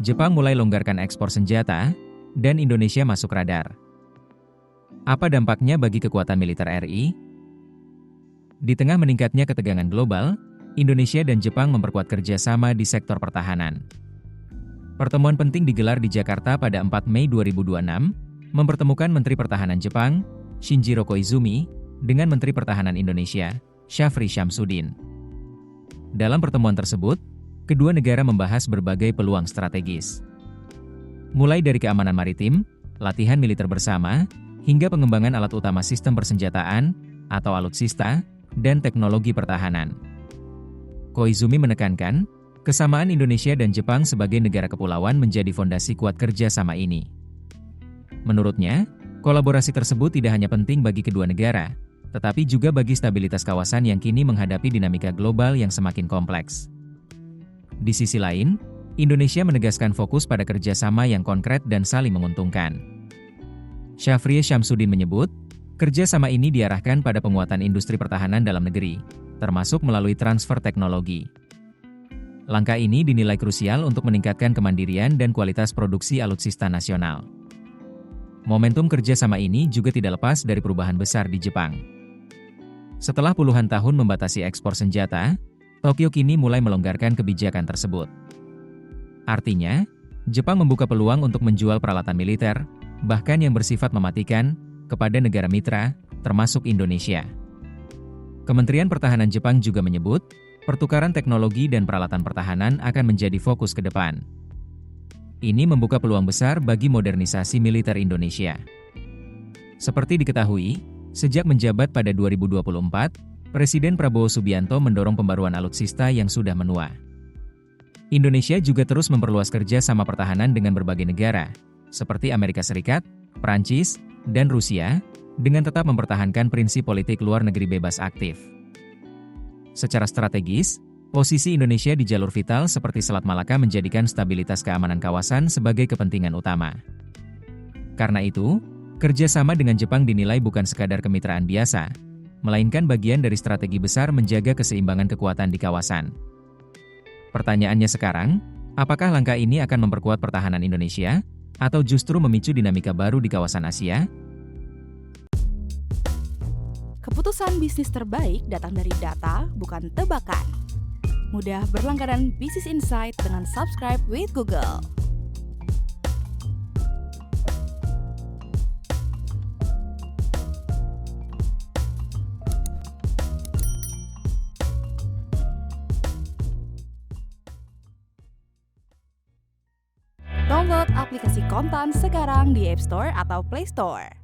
Jepang mulai longgarkan ekspor senjata, dan Indonesia masuk radar. Apa dampaknya bagi kekuatan militer RI? Di tengah meningkatnya ketegangan global, Indonesia dan Jepang memperkuat kerjasama di sektor pertahanan. Pertemuan penting digelar di Jakarta pada 4 Mei 2026, mempertemukan Menteri Pertahanan Jepang, Shinjiro Koizumi, dengan Menteri Pertahanan Indonesia, Syafri Syamsuddin. Dalam pertemuan tersebut, kedua negara membahas berbagai peluang strategis. Mulai dari keamanan maritim, latihan militer bersama, hingga pengembangan alat utama sistem persenjataan, atau alutsista, dan teknologi pertahanan. Koizumi menekankan, kesamaan Indonesia dan Jepang sebagai negara kepulauan menjadi fondasi kuat kerjasama ini. Menurutnya, kolaborasi tersebut tidak hanya penting bagi kedua negara, tetapi juga bagi stabilitas kawasan yang kini menghadapi dinamika global yang semakin kompleks. Di sisi lain, Indonesia menegaskan fokus pada kerjasama yang konkret dan saling menguntungkan. Syafri Syamsuddin menyebut, kerjasama ini diarahkan pada penguatan industri pertahanan dalam negeri, termasuk melalui transfer teknologi. Langkah ini dinilai krusial untuk meningkatkan kemandirian dan kualitas produksi alutsista nasional. Momentum kerjasama ini juga tidak lepas dari perubahan besar di Jepang. Setelah puluhan tahun membatasi ekspor senjata, Tokyo kini mulai melonggarkan kebijakan tersebut. Artinya, Jepang membuka peluang untuk menjual peralatan militer, bahkan yang bersifat mematikan, kepada negara mitra, termasuk Indonesia. Kementerian Pertahanan Jepang juga menyebut, pertukaran teknologi dan peralatan pertahanan akan menjadi fokus ke depan. Ini membuka peluang besar bagi modernisasi militer Indonesia. Seperti diketahui, sejak menjabat pada 2024, Presiden Prabowo Subianto mendorong pembaruan alutsista yang sudah menua. Indonesia juga terus memperluas kerjasama pertahanan dengan berbagai negara, seperti Amerika Serikat, Prancis, dan Rusia, dengan tetap mempertahankan prinsip politik luar negeri bebas aktif. Secara strategis, posisi Indonesia di jalur vital seperti Selat Malaka menjadikan stabilitas keamanan kawasan sebagai kepentingan utama. Karena itu, kerjasama dengan Jepang dinilai bukan sekadar kemitraan biasa, melainkan bagian dari strategi besar menjaga keseimbangan kekuatan di kawasan. Pertanyaannya sekarang, apakah langkah ini akan memperkuat pertahanan Indonesia, atau justru memicu dinamika baru di kawasan Asia? Keputusan bisnis terbaik datang dari data, bukan tebakan. Mudah berlangganan Business Insight dengan subscribe with Google. Download aplikasi Kontan sekarang di App Store atau Play Store.